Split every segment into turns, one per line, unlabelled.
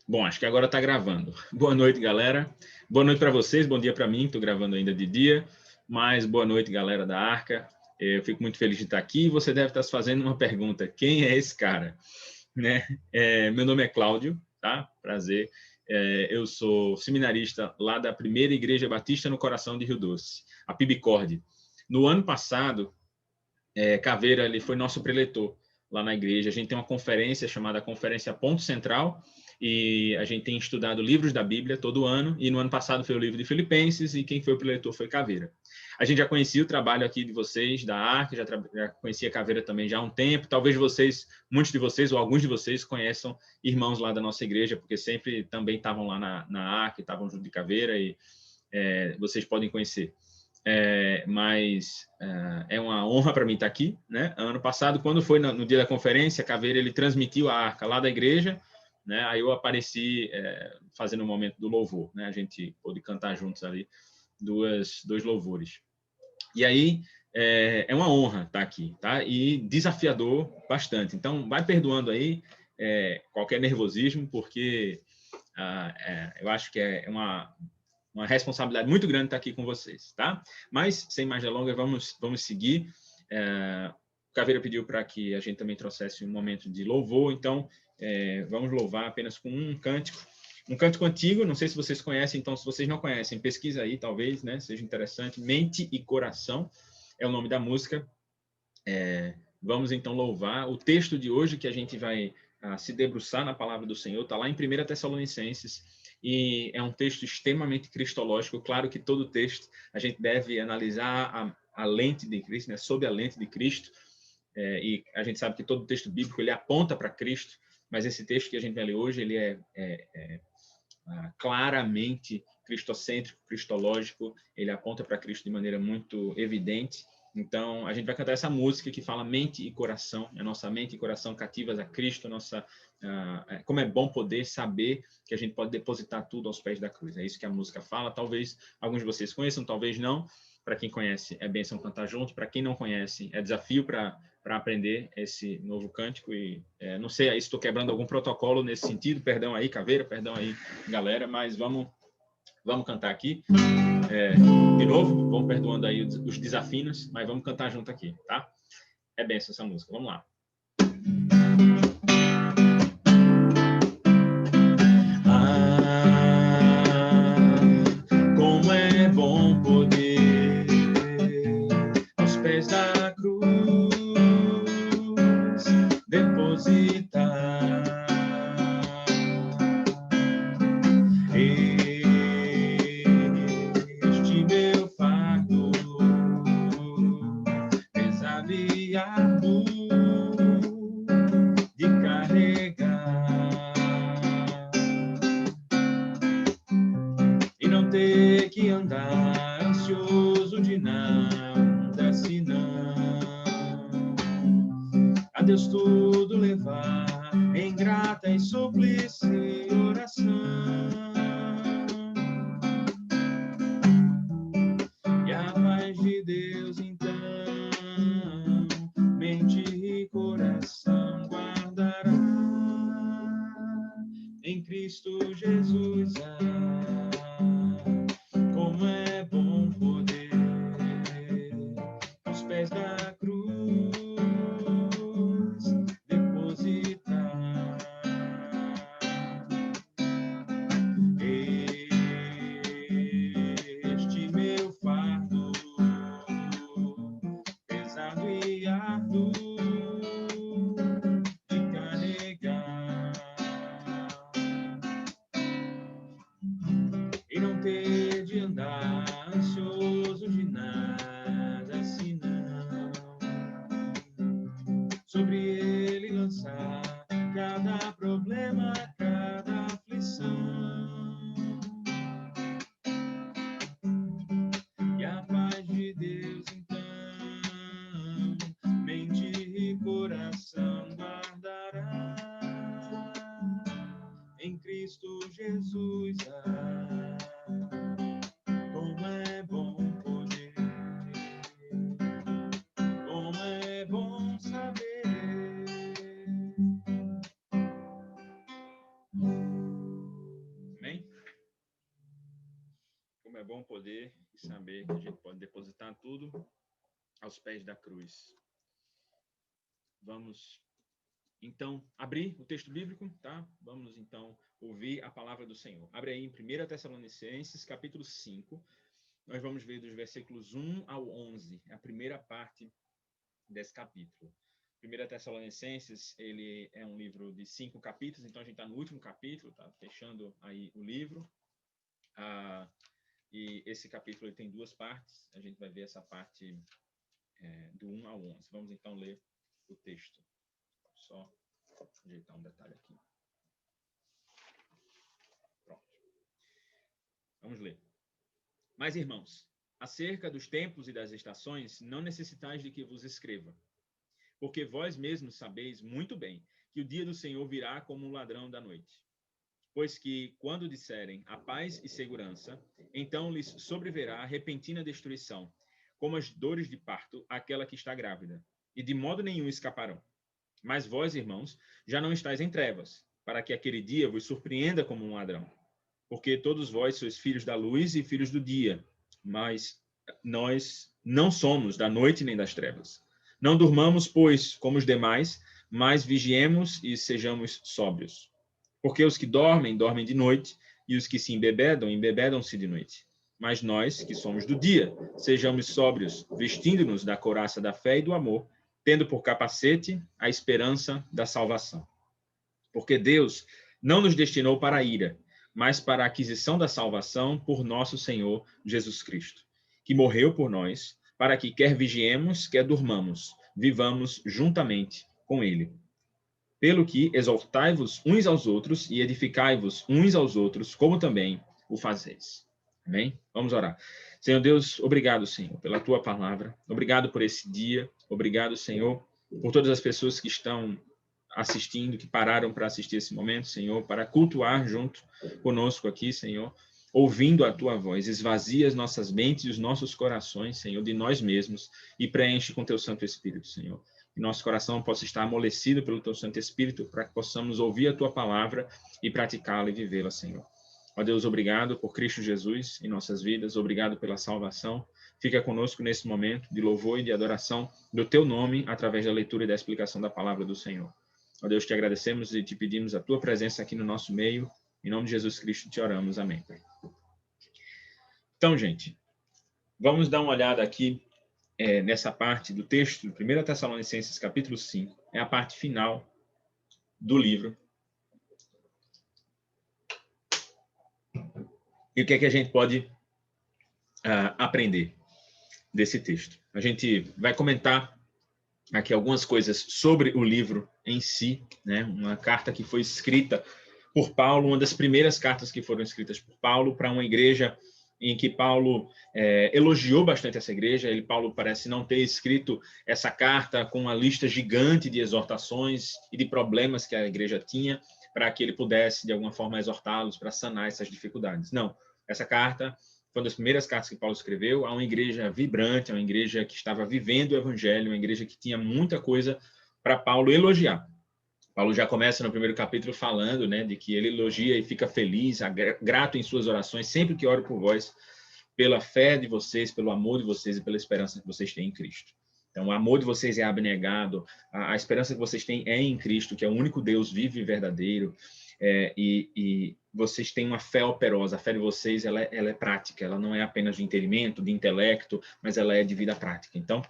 Bom, acho que agora está gravando. Boa noite, galera. Boa noite para vocês, bom dia para mim, estou gravando ainda de dia, mas boa noite, galera da Arca. Eu fico muito feliz de estar aqui. Você deve estar se fazendo uma pergunta: quem é esse cara? Né? Meu nome é Cláudio, tá? Prazer. Eu sou seminarista lá da Primeira Igreja Batista no Coração de Rio Doce, a PIBCORD. No ano passado, Caveira ele foi nosso preletor lá na igreja. A gente tem uma conferência chamada Conferência Ponto Central, e a gente tem estudado livros da Bíblia todo ano, e no ano passado foi o livro de Filipenses, e quem foi o preletor foi Caveira. A gente já conhecia o trabalho aqui de vocês, da Arca, já conhecia Caveira também já há um tempo. Talvez vocês, muitos de vocês, ou alguns de vocês, conheçam irmãos lá da nossa igreja, porque sempre também estavam lá na Arca, estavam junto de Caveira, e vocês podem conhecer. Mas é uma honra para mim estar aqui, né? Ano passado, quando foi no dia da conferência, Caveira ele transmitiu a Arca lá da igreja, né? Aí eu apareci fazendo o momento do louvor, né? A gente pôde cantar juntos ali dois louvores. E aí é uma honra estar aqui, tá? E desafiador bastante. Então, vai perdoando aí qualquer nervosismo, porque eu acho que é uma responsabilidade muito grande estar aqui com vocês, tá? Mas, sem mais delongas, vamos seguir. O Caveira pediu para que a gente também trouxesse um momento de louvor, então vamos louvar apenas com um cântico antigo, não sei se vocês conhecem, então se vocês não conhecem, pesquisa aí, talvez, né, seja interessante. Mente e Coração é o nome da música. Vamos então louvar. O texto de hoje que a gente vai se debruçar na palavra do Senhor está lá em 1 Tessalonicenses, e é um texto extremamente cristológico. Claro que todo texto a gente deve analisar a lente de Cristo, né, sob a lente de Cristo, e a gente sabe que todo texto bíblico ele aponta para Cristo, mas esse texto que a gente vai ler hoje ele é claramente cristocêntrico, cristológico, ele aponta para Cristo de maneira muito evidente. Então, a gente vai cantar essa música que fala mente e coração, a nossa mente e coração cativas a Cristo, como é bom poder saber que a gente pode depositar tudo aos pés da cruz. É isso que a música fala. Talvez alguns de vocês conheçam, talvez não. Para quem conhece, é bênção cantar junto. Para quem não conhece, é desafio para aprender esse novo cântico. E não sei se estou quebrando algum protocolo nesse sentido. Perdão aí, Caveira, perdão aí, galera, mas vamos cantar aqui. De novo, vamos perdoando aí os desafinos, mas vamos cantar junto aqui, tá? É benção essa música, vamos lá. Como é bom poder aos pés da cruz depositar este meu fardo pesado e árduo de carregar, e não ter que andar ansioso de nada, senão a Deus tudo levar em grata e súplice oração. E a paz de Deus, então, mente e coração guardará em Cristo Jesus. Como é bom poder aos pés da cruz depositar este meu fardo pesado e árduo de carregar, e não ter de andar ansioso de nada, senão sobre ele lançar cada problema, cada aflição. E a paz de Deus, então, mente e coração guardará em Cristo Jesus. Como é bom poder, como é bom saber bom poder e saber que a gente pode depositar tudo aos pés da cruz. Vamos, então, abrir o texto bíblico, tá? Vamos, então, ouvir a palavra do Senhor. Abre aí em 1 Tessalonicenses, capítulo 5. Nós vamos ver dos versículos 1 ao 11, a primeira parte desse capítulo. 1 Tessalonicenses, ele é um livro de 5 capítulos, então a gente está no último capítulo, tá fechando aí o livro. E esse capítulo ele tem 2 partes, a gente vai ver essa parte do 1 ao 11. Vamos então ler o texto. Só ajeitar um detalhe aqui. Pronto. Vamos ler. Mas, irmãos, acerca dos tempos e das estações, não necessitais de que vos escreva, porque vós mesmos sabeis muito bem que o dia do Senhor virá como um ladrão da noite. Pois que, quando disserem a paz e segurança, então lhes sobrevirá repentina destruição, como as dores de parto, aquela que está grávida, e de modo nenhum escaparão. Mas vós, irmãos, já não estáis em trevas, para que aquele dia vos surpreenda como um ladrão. Porque todos vós sois filhos da luz e filhos do dia, mas nós não somos da noite nem das trevas. Não durmamos, pois, como os demais, mas vigiemos e sejamos sóbrios. Porque os que dormem, dormem de noite, e os que se embebedam, embebedam-se de noite. Mas nós, que somos do dia, sejamos sóbrios, vestindo-nos da couraça da fé e do amor, tendo por capacete a esperança da salvação. Porque Deus não nos destinou para a ira, mas para a aquisição da salvação por nosso Senhor Jesus Cristo, que morreu por nós, para que quer vigiemos, quer durmamos, vivamos juntamente com ele. Pelo que exortai-vos uns aos outros e edificai-vos uns aos outros, como também o fazeis. Amém? Vamos orar. Senhor Deus, obrigado, Senhor, pela tua palavra. Obrigado por esse dia. Obrigado, Senhor, por todas as pessoas que estão assistindo, que pararam para assistir esse momento, Senhor, para cultuar junto conosco aqui, Senhor, ouvindo a tua voz. Esvazia as nossas mentes e os nossos corações, Senhor, de nós mesmos e preenche com teu Santo Espírito, Senhor. Que nosso coração possa estar amolecido pelo teu Santo Espírito para que possamos ouvir a tua palavra e praticá-la e vivê-la, Senhor. Ó Deus, obrigado por Cristo Jesus em nossas vidas, obrigado pela salvação. Fica conosco nesse momento de louvor e de adoração do teu nome, através da leitura e da explicação da palavra do Senhor. Ó Deus, te agradecemos e te pedimos a tua presença aqui no nosso meio. Em nome de Jesus Cristo te oramos. Amém. Então, gente, vamos dar uma olhada aqui nessa parte do texto, 1 Tessalonicenses, capítulo 5. É a parte final do livro. E o que é que a gente pode aprender desse texto? A gente vai comentar aqui algumas coisas sobre o livro em si, né? Uma carta que foi escrita por Paulo, uma das primeiras cartas que foram escritas por Paulo para uma igreja em que Paulo elogiou bastante essa igreja. Paulo parece não ter escrito essa carta com uma lista gigante de exortações e de problemas que a igreja tinha, para que ele pudesse, de alguma forma, exortá-los para sanar essas dificuldades. Não, essa carta foi uma das primeiras cartas que Paulo escreveu a uma igreja vibrante, a uma igreja que estava vivendo o evangelho, uma igreja que tinha muita coisa para Paulo elogiar. Paulo já começa no primeiro capítulo falando, né, de que ele elogia e fica feliz, grato em suas orações, sempre que oro por vós, pela fé de vocês, pelo amor de vocês e pela esperança que vocês têm em Cristo. Então, o amor de vocês é abnegado, a esperança que vocês têm é em Cristo, que é o único Deus vivo e verdadeiro, e vocês têm uma fé operosa. A fé de vocês ela é prática, ela não é apenas de entendimento, de intelecto, mas ela é de vida prática. Então,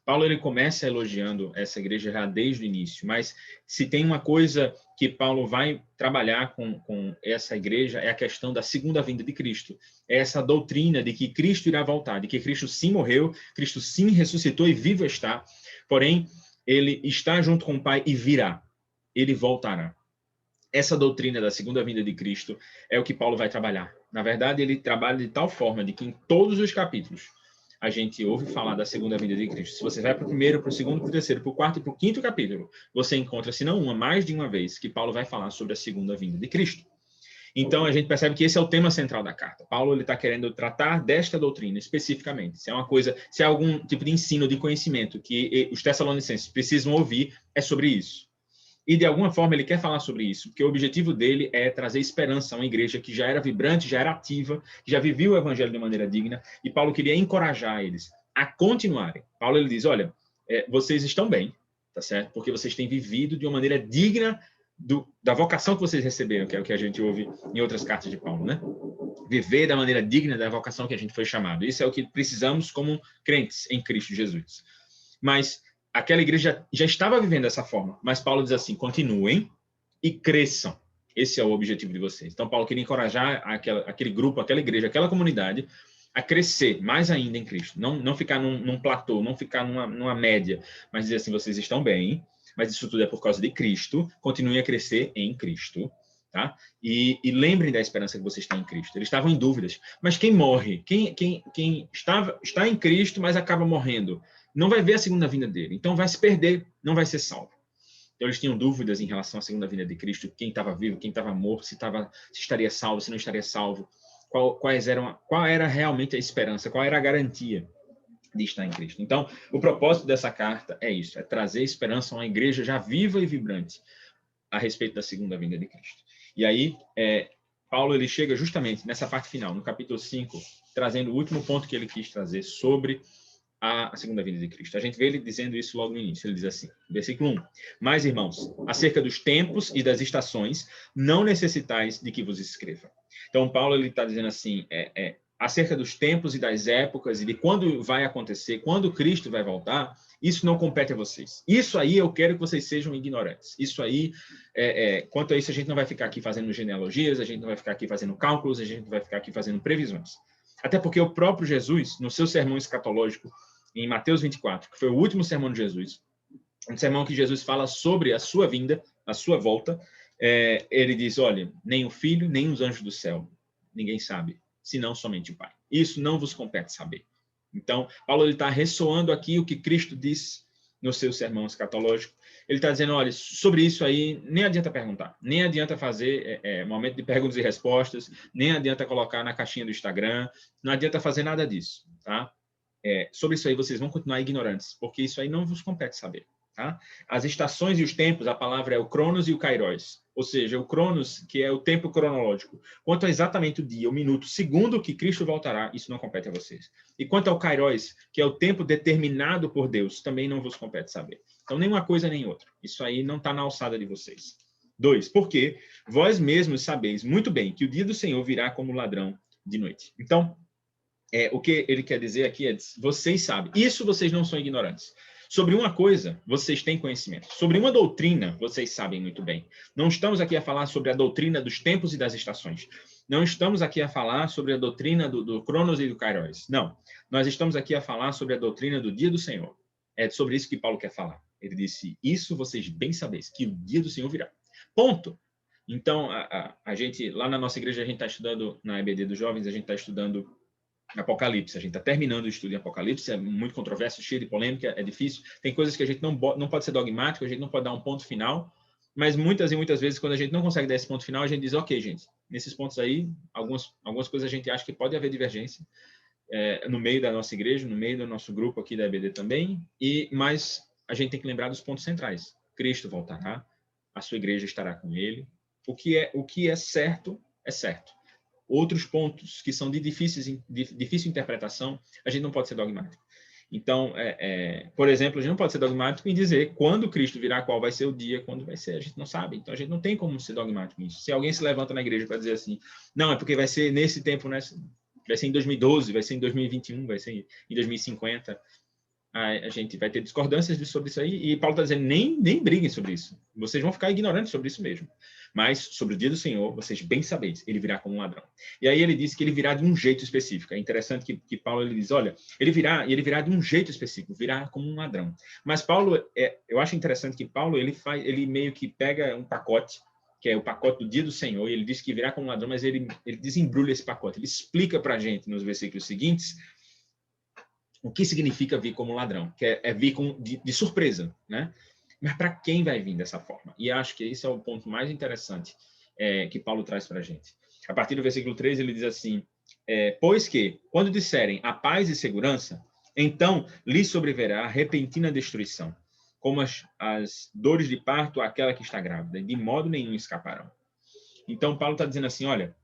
Paulo ele começa elogiando essa igreja já desde o início, mas se tem uma coisa que Paulo vai trabalhar com essa igreja é a questão da segunda vinda de Cristo. É essa doutrina de que Cristo irá voltar, de que Cristo sim morreu, Cristo sim ressuscitou e vivo está, porém, ele está junto com o Pai e virá, ele voltará. Essa doutrina da segunda vinda de Cristo é o que Paulo vai trabalhar. Na verdade, ele trabalha de tal forma de que em todos os capítulos a gente ouve falar da segunda vinda de Cristo. Se você vai para o primeiro, para o segundo, para o terceiro, para o quarto e para o quinto capítulo, você encontra, se não mais de uma vez, que Paulo vai falar sobre a segunda vinda de Cristo. Então, a gente percebe que esse é o tema central da carta. Paulo está querendo tratar desta doutrina especificamente. Se é algum tipo de ensino, de conhecimento que os tessalonicenses precisam ouvir, é sobre isso. E, de alguma forma, ele quer falar sobre isso, porque o objetivo dele é trazer esperança a uma igreja que já era vibrante, já era ativa, que já vivia o evangelho de maneira digna, e Paulo queria encorajar eles a continuarem. Paulo, ele diz, olha, vocês estão bem, tá certo? Porque vocês têm vivido de uma maneira digna da vocação que vocês receberam, que é o que a gente ouve em outras cartas de Paulo, né? Viver da maneira digna da vocação que a gente foi chamado. Isso é o que precisamos como crentes em Cristo Jesus. Mas aquela igreja já estava vivendo dessa forma, mas Paulo diz assim, continuem e cresçam. Esse é o objetivo de vocês. Então, Paulo queria encorajar aquele grupo, aquela igreja, aquela comunidade a crescer mais ainda em Cristo. Não ficar num platô, não ficar numa média, mas dizer assim, vocês estão bem, mas isso tudo é por causa de Cristo, continuem a crescer em Cristo, tá? E lembrem da esperança que vocês têm em Cristo. Eles estavam em dúvidas. Mas quem morre, quem está em Cristo, mas acaba morrendo, não vai ver a segunda vinda dele. Então vai se perder, não vai ser salvo. Então eles tinham dúvidas em relação à segunda vinda de Cristo, quem estava vivo, quem estava morto, se estaria salvo, se não estaria salvo, qual era realmente a esperança, qual era a garantia de estar em Cristo. Então, o propósito dessa carta é isso, é trazer esperança a uma igreja já viva e vibrante a respeito da segunda vinda de Cristo. E aí, Paulo ele chega justamente nessa parte final, no capítulo 5, trazendo o último ponto que ele quis trazer sobre a segunda vinda de Cristo. A gente vê ele dizendo isso logo no início. Ele diz assim, versículo 1. Mas, irmãos, acerca dos tempos e das estações, não necessitais de que vos escreva. Então, Paulo ele está dizendo assim, acerca dos tempos e das épocas e de quando vai acontecer, quando Cristo vai voltar, isso não compete a vocês. Isso aí eu quero que vocês sejam ignorantes. Isso aí, quanto a isso, a gente não vai ficar aqui fazendo genealogias, a gente não vai ficar aqui fazendo cálculos, a gente não vai ficar aqui fazendo previsões. Até porque o próprio Jesus, no seu sermão escatológico, em Mateus 24, que foi o último sermão de Jesus, um sermão que Jesus fala sobre a sua vinda, a sua volta, ele diz, olha, nem o Filho, nem os anjos do céu, ninguém sabe, senão somente o Pai. Isso não vos compete saber. Então, Paulo está ressoando aqui o que Cristo disse no seu sermão escatológico. Ele está dizendo, olha, sobre isso aí, nem adianta perguntar, nem adianta fazer momento de perguntas e respostas, nem adianta colocar na caixinha do Instagram, não adianta fazer nada disso, tá? Sobre isso aí vocês vão continuar ignorantes, porque isso aí não vos compete saber. Tá? As estações e os tempos, a palavra é o Cronos e o Kairos, ou seja, o Cronos, que é o tempo cronológico. Quanto a exatamente o dia, o minuto, o segundo que Cristo voltará, isso não compete a vocês. E quanto ao Kairos, que é o tempo determinado por Deus, também não vos compete saber. Então, nem uma coisa nem outra. Isso aí não está na alçada de vocês. 2. Porque vós mesmos sabeis muito bem que o dia do Senhor virá como ladrão de noite. Então, o que ele quer dizer aqui é, vocês sabem, isso vocês não são ignorantes. Sobre uma coisa, vocês têm conhecimento. Sobre uma doutrina, vocês sabem muito bem. Não estamos aqui a falar sobre a doutrina dos tempos e das estações. Não estamos aqui a falar sobre a doutrina do Cronos e do Kairos. Não. Nós estamos aqui a falar sobre a doutrina do dia do Senhor. É sobre isso que Paulo quer falar. Ele disse, isso vocês bem sabeis, que o dia do Senhor virá. Ponto. Então, a gente, lá na nossa igreja, a gente está estudando, na EBD dos Jovens, a gente está estudando Apocalipse. A gente está terminando o estudo em Apocalipse, é muito controverso, cheio de polêmica, é difícil. Tem coisas que a gente não pode ser dogmático, a gente não pode dar um ponto final, mas muitas e muitas vezes, quando a gente não consegue dar esse ponto final, a gente diz, ok, gente, nesses pontos aí, algumas coisas a gente acha que pode haver divergência no meio da nossa igreja, no meio do nosso grupo aqui da EBD também, mas a gente tem que lembrar dos pontos centrais. Cristo voltará, a sua igreja estará com ele. O que é certo, é certo. Outros pontos que são de difícil interpretação, a gente não pode ser dogmático. Então, por exemplo, a gente não pode ser dogmático em dizer quando Cristo virá, qual vai ser o dia, quando vai ser, a gente não sabe. Então, a gente não tem como ser dogmático nisso. Se alguém se levanta na igreja para dizer assim, não, é porque vai ser nesse tempo, vai ser em 2012, vai ser em 2021, vai ser em 2050, a gente vai ter discordâncias sobre isso aí, e Paulo está dizendo, nem briguem sobre isso. Vocês vão ficar ignorantes sobre isso mesmo. Mas, sobre o dia do Senhor, vocês bem sabeis, ele virá como um ladrão. E aí ele diz que ele virá de um jeito específico. É interessante que Paulo ele diz, olha, ele virá de um jeito específico, virá como um ladrão. Mas Paulo, eu acho interessante que Paulo, ele meio que pega um pacote, que é o pacote do dia do Senhor, e ele diz que virá como um ladrão, mas ele desembrulha esse pacote. Ele explica para a gente, nos versículos seguintes, o que significa vir como ladrão, que é vir de surpresa, né? Mas para quem vai vir dessa forma? E acho que esse é o ponto mais interessante que Paulo traz para a gente. A partir do versículo 3, ele diz assim, pois que, quando disserem a paz e segurança, então lhes sobrevirá repentina destruição, como as dores de parto àquela que está grávida, de modo nenhum escaparão. Então, Paulo está dizendo assim, olha,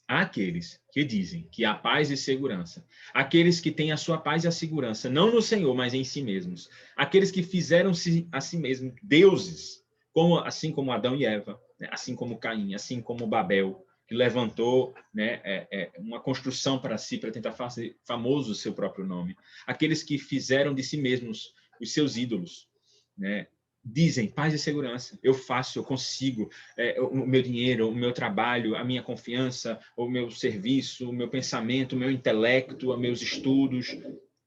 há aqueles que dizem que há paz e segurança, aqueles que têm a sua paz e a segurança, não no Senhor, mas em si mesmos, aqueles que fizeram-se a si mesmos deuses, assim como Adão e Eva, né? Assim como Caim, assim como Babel, que levantou, né, uma construção para si, para tentar fazer famoso o seu próprio nome. Aqueles que fizeram de si mesmos os seus ídolos, né? Dizem paz e segurança, eu faço, eu consigo, o meu dinheiro, o meu trabalho, a minha confiança, o meu serviço, o meu pensamento, o meu intelecto, os meus estudos,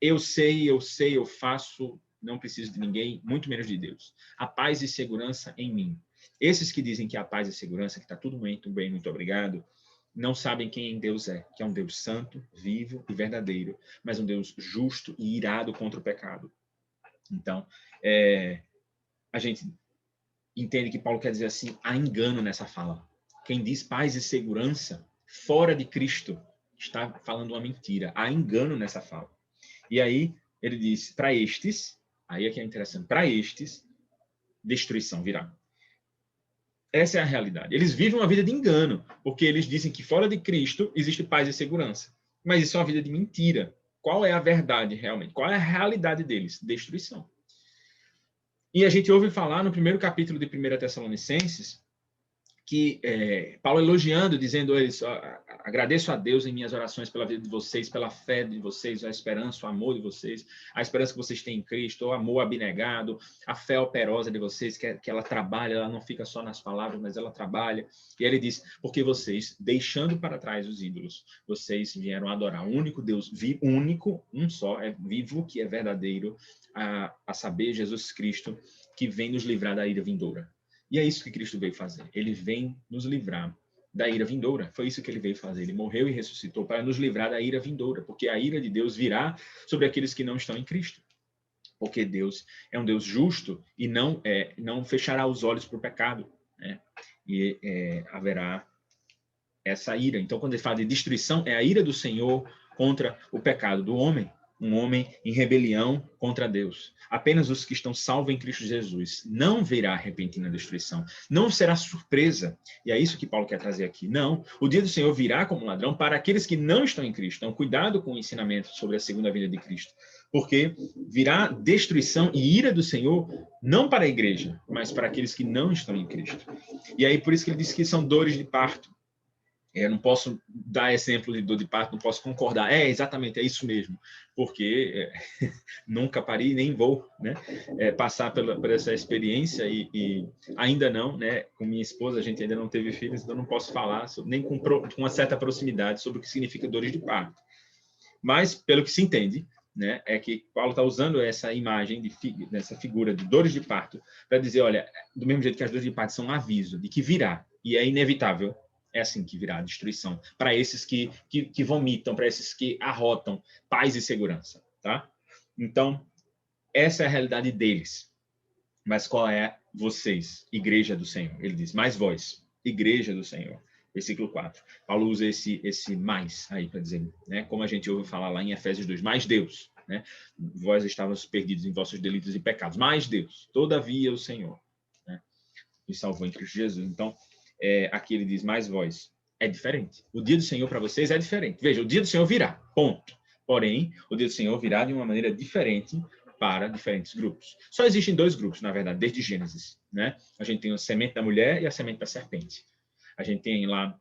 eu sei, eu faço, não preciso de ninguém, muito menos de Deus. A paz e segurança em mim. Esses que dizem que há paz e segurança, que está tudo muito bem, muito obrigado, não sabem quem Deus é, que é um Deus santo, vivo e verdadeiro, mas um Deus justo e irado contra o pecado. Então, a gente entende que Paulo quer dizer assim, há engano nessa fala. Quem diz paz e segurança fora de Cristo está falando uma mentira. Há engano nessa fala. E aí ele diz, para estes, aí é que é interessante, para estes, destruição virá. Essa é a realidade. Eles vivem uma vida de engano, porque eles dizem que fora de Cristo existe paz e segurança. Mas isso é uma vida de mentira. Qual é a verdade realmente? Qual é a realidade deles? Destruição. E a gente ouve falar no primeiro capítulo de 1 Tessalonicenses, que Paulo elogiando, dizendo isso, agradeço a Deus em minhas orações pela vida de vocês, pela fé de vocês, a esperança, o amor de vocês, a esperança que vocês têm em Cristo, o amor abnegado, a fé operosa de vocês, que ela trabalha, ela não fica só nas palavras, mas ela trabalha. E ele diz, porque vocês, deixando para trás os ídolos, vocês vieram adorar o único Deus, único, um só, é vivo, que é verdadeiro, a saber, Jesus Cristo, que vem nos livrar da ira vindoura. E é isso que Cristo veio fazer. Ele vem nos livrar da ira vindoura. Foi isso que ele veio fazer. Ele morreu e ressuscitou para nos livrar da ira vindoura, porque a ira de Deus virá sobre aqueles que não estão em Cristo. Porque Deus é um Deus justo e não fechará os olhos para o pecado, né? E haverá essa ira. Então, quando ele fala de destruição, é a ira do Senhor contra o pecado do homem. Um homem em rebelião contra Deus. Apenas os que estão salvos em Cristo Jesus. Não virá repentina destruição. Não será surpresa. E é isso que Paulo quer trazer aqui. Não. O dia do Senhor virá como ladrão para aqueles que não estão em Cristo. Então, cuidado com o ensinamento sobre a segunda vinda de Cristo. Porque virá destruição e ira do Senhor não para a igreja, mas para aqueles que não estão em Cristo. E aí, por isso que ele diz que são dores de parto. Eu não posso dar exemplo de dor de parto, não posso concordar. Exatamente, é isso mesmo. Porque nunca pari, nem vou, né, passar por essa experiência e ainda não, né, com minha esposa, a gente ainda não teve filhos, então não posso falar nem com uma certa proximidade sobre o que significa dores de parto. Mas, pelo que se entende, né, é que Paulo está usando essa imagem, dessa figura de dores de parto, para dizer, olha, do mesmo jeito que as dores de parto são um aviso de que virá, e é inevitável, é assim que virá a destruição, para esses que vomitam, para esses que arrotam paz e segurança, tá? Então, essa é a realidade deles. Mas qual é vocês, igreja do Senhor? Ele diz, mais vós, igreja do Senhor. Versículo 4. Paulo usa esse mais aí para dizer, né? Como a gente ouve falar lá em Efésios 2, mais Deus, né? Vós estavas perdidos em vossos delitos e pecados, mais Deus, todavia o Senhor, né, nos salvou em Cristo Jesus. Então, aqui ele diz, mais vós. É diferente. O dia do Senhor para vocês é diferente. Veja, o dia do Senhor virá, ponto. Porém, o dia do Senhor virá de uma maneira diferente para diferentes grupos. Só existem dois grupos, na verdade, desde Gênesis, né? A gente tem a semente da mulher e a semente da serpente. A gente tem lá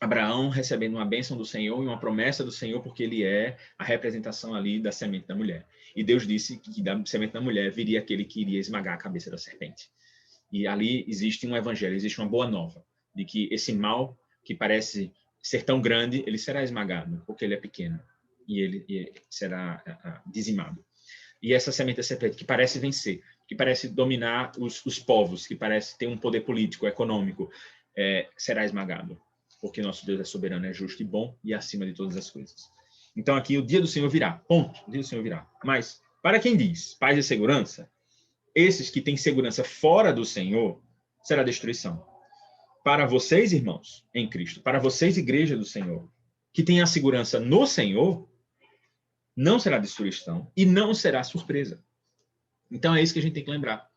Abraão recebendo uma bênção do Senhor e uma promessa do Senhor, porque ele é a representação ali da semente da mulher. E Deus disse que da semente da mulher viria aquele que iria esmagar a cabeça da serpente. E ali existe um evangelho, existe uma boa nova, de que esse mal, que parece ser tão grande, ele será esmagado, porque ele é pequeno, e ele será dizimado. E essa semente da serpente, que parece vencer, que parece dominar os povos, que parece ter um poder político, econômico, será esmagado, porque nosso Deus é soberano, é justo e bom, e acima de todas as coisas. Então aqui, o dia do Senhor virá, ponto, o dia do Senhor virá. Mas, para quem diz paz e segurança, esses que têm segurança fora do Senhor, será destruição. Para vocês, irmãos, em Cristo, para vocês, igreja do Senhor, que têm a segurança no Senhor, não será destruição e não será surpresa. Então, é isso que a gente tem que lembrar.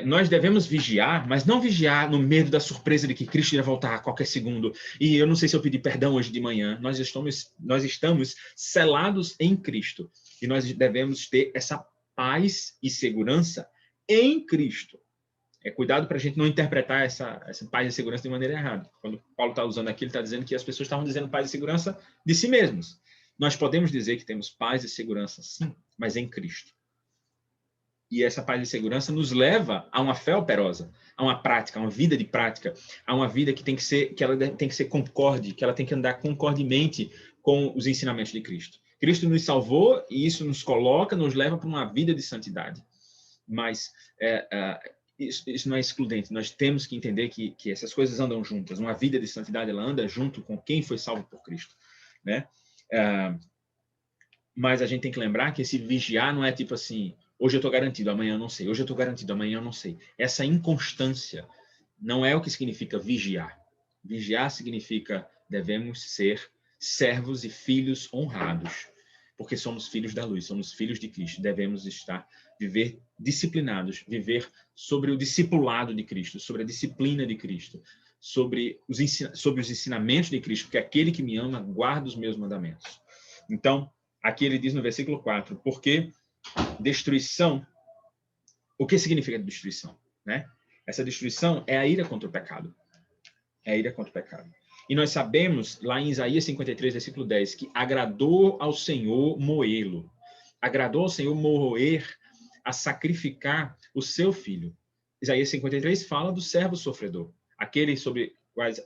Nós devemos vigiar, mas não vigiar no medo da surpresa de que Cristo irá voltar a qualquer segundo. E eu não sei se eu pedi perdão hoje de manhã. Nós estamos selados em Cristo. E nós devemos ter essa paz e segurança em Cristo. Cuidado para a gente não interpretar essa paz e segurança de maneira errada. Quando Paulo está usando aqui, ele está dizendo que as pessoas estavam dizendo paz e segurança de si mesmos. Nós podemos dizer que temos paz e segurança, sim, mas em Cristo. E essa paz e segurança nos leva a uma fé operosa, a uma prática, a uma vida de prática, a uma vida que ela tem que ser concorde, que ela tem que andar concordemente com os ensinamentos de Cristo. Cristo nos salvou e isso nos leva para uma vida de santidade. Mas isso não é excludente. Nós temos que entender que essas coisas andam juntas. Uma vida de santidade, ela anda junto com quem foi salvo por Cristo, né? Mas a gente tem que lembrar que esse vigiar não é tipo assim, hoje eu estou garantido, amanhã eu não sei. Hoje eu estou garantido, amanhã eu não sei. Essa inconstância não é o que significa vigiar. Vigiar significa devemos ser servos e filhos honrados, porque somos filhos da luz, somos filhos de Cristo. Devemos viver disciplinados, viver sobre o discipulado de Cristo, sobre a disciplina de Cristo, sobre os ensinamentos de Cristo, porque aquele que me ama guarda os meus mandamentos. Então, aqui ele diz no versículo 4, porque destruição, o que significa destruição? Né? Essa destruição é a ira contra o pecado. É a ira contra o pecado. E nós sabemos, lá em Isaías 53, versículo 10, que agradou ao Senhor moê-lo. Agradou ao Senhor moer, a sacrificar o seu filho. Isaías 53 fala do servo sofredor. Aquele sobre quais,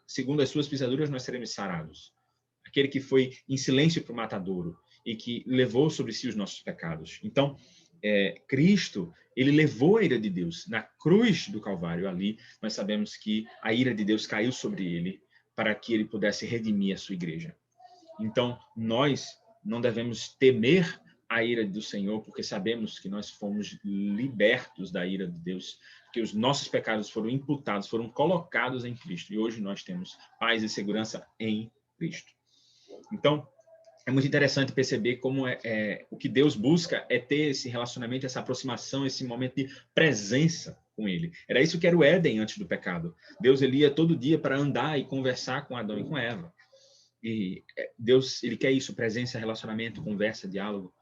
segundo as suas pisaduras, nós seremos sarados. Aquele que foi em silêncio para o matadouro e que levou sobre si os nossos pecados. Então, Cristo, ele levou a ira de Deus. Na cruz do Calvário, ali, nós sabemos que a ira de Deus caiu sobre ele para que ele pudesse redimir a sua igreja. Então, nós não devemos temer a ira do Senhor, porque sabemos que nós fomos libertos da ira de Deus, que os nossos pecados foram imputados, foram colocados em Cristo. E hoje nós temos paz e segurança em Cristo. Então, é muito interessante perceber como o que Deus busca é ter esse relacionamento, essa aproximação, esse momento de presença com Ele. Era isso que era o Éden antes do pecado. Deus ele ia todo dia para andar e conversar com Adão e com Eva. E Deus ele quer isso, presença, relacionamento, conversa, diálogo.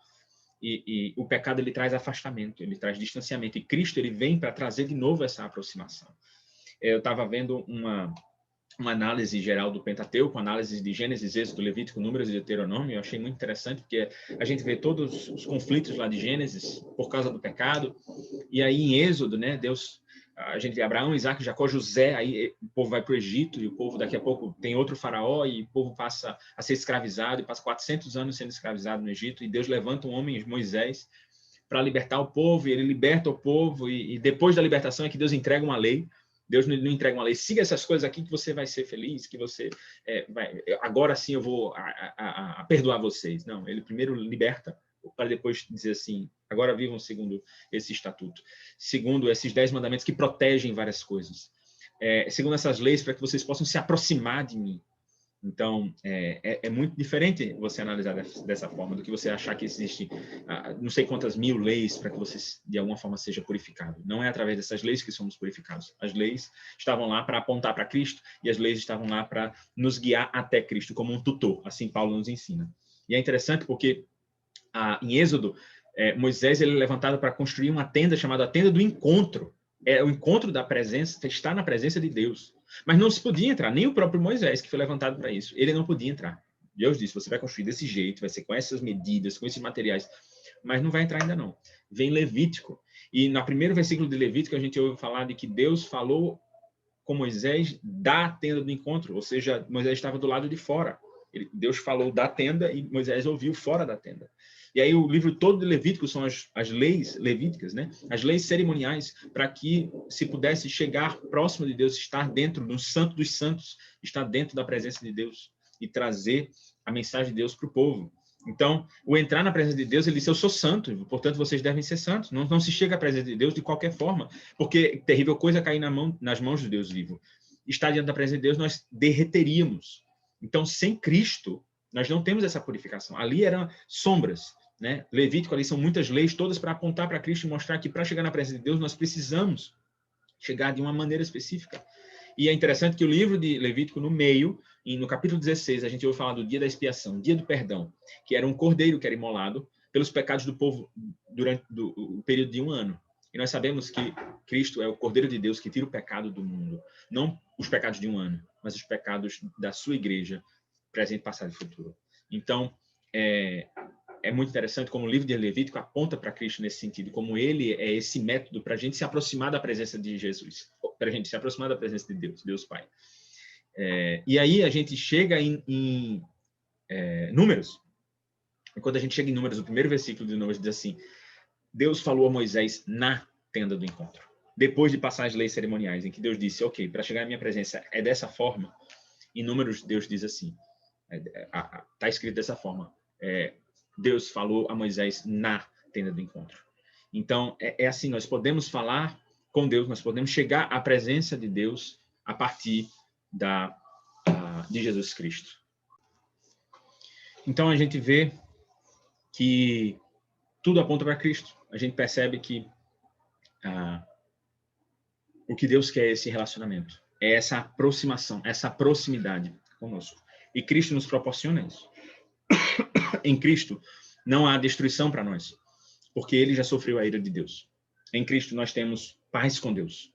E o pecado ele traz afastamento, ele traz distanciamento. E Cristo ele vem para trazer de novo essa aproximação. Eu estava vendo uma análise geral do Pentateuco, análise de Gênesis, Êxodo, Levítico, Números e Deuteronômio. Eu achei muito interessante, porque a gente vê todos os conflitos lá de Gênesis por causa do pecado. E aí em Êxodo, né, a gente vê Abraão, Isaac, Jacó, José, aí o povo vai para o Egito, e o povo daqui a pouco tem outro faraó, e o povo passa a ser escravizado, e passa 400 anos sendo escravizado no Egito, e Deus levanta um homem, Moisés, para libertar o povo, e ele liberta o povo, e depois da libertação é que Deus entrega uma lei. Deus não entrega uma lei, siga essas coisas aqui que você vai ser feliz, que você agora sim eu vou perdoar vocês. Não, ele primeiro liberta, para depois dizer assim, agora vivam segundo esse estatuto, segundo esses 10 mandamentos que protegem várias coisas, segundo essas leis para que vocês possam se aproximar de mim. Então, é muito diferente você analisar dessa forma do que você achar que existe não sei quantas mil leis para que você, de alguma forma, seja purificado. Não é através dessas leis que somos purificados. As leis estavam lá para apontar para Cristo e as leis estavam lá para nos guiar até Cristo, como um tutor. Assim Paulo nos ensina. E é interessante porque, em Êxodo, Moisés ele é levantado para construir uma tenda chamada a Tenda do Encontro. É o encontro da presença, está na presença de Deus. Mas não se podia entrar, nem o próprio Moisés, que foi levantado para isso. Ele não podia entrar. Deus disse, você vai construir desse jeito, vai ser com essas medidas, com esses materiais. Mas não vai entrar ainda não. Vem Levítico. E no primeiro versículo de Levítico, a gente ouve falar de que Deus falou com Moisés da tenda do encontro. Ou seja, Moisés estava do lado de fora. Deus falou da tenda e Moisés ouviu fora da tenda. E aí o livro todo de Levítico são as leis levíticas, né? As leis cerimoniais, para que se pudesse chegar próximo de Deus, estar dentro do Santo dos Santos, estar dentro da presença de Deus e trazer a mensagem de Deus para o povo. Então, o entrar na presença de Deus, ele disse, eu sou santo, portanto vocês devem ser santos. Não se chega à presença de Deus de qualquer forma, porque terrível coisa é cair nas mãos do Deus vivo. Estar diante da presença de Deus, nós derreteríamos. Então, sem Cristo, nós não temos essa purificação. Ali eram sombras. né? Levítico ali são muitas leis, todas para apontar para Cristo e mostrar que para chegar na presença de Deus nós precisamos chegar de uma maneira específica. E é interessante que o livro de Levítico, no meio, no capítulo 16, a gente ouve falar do dia da expiação, dia do perdão, que era um cordeiro que era imolado pelos pecados do povo durante o período de um ano. E nós sabemos que Cristo é o Cordeiro de Deus que tira o pecado do mundo. Não os pecados de um ano, mas os pecados da sua igreja, presente, passado e futuro. Então, é muito interessante como o livro de Levítico aponta para Cristo nesse sentido, como ele é esse método para a gente se aproximar da presença de Jesus, para a gente se aproximar da presença de Deus, Deus Pai. E aí a gente chega em Números. E quando a gente chega em Números, o primeiro versículo de Números diz assim: Deus falou a Moisés na tenda do encontro. Depois de passar as leis cerimoniais, em que Deus disse, ok, para chegar à minha presença é dessa forma. Em Números, Deus diz assim, está escrito dessa forma, Deus falou a Moisés na tenda do encontro. Então, é assim, nós podemos falar com Deus, nós podemos chegar à presença de Deus a partir de Jesus Cristo. Então, a gente vê que tudo aponta para Cristo. A gente percebe que o que Deus quer é esse relacionamento, é essa aproximação, essa proximidade conosco. E Cristo nos proporciona isso. Em Cristo não há destruição para nós, porque ele já sofreu a ira de Deus. Em Cristo nós temos paz com Deus.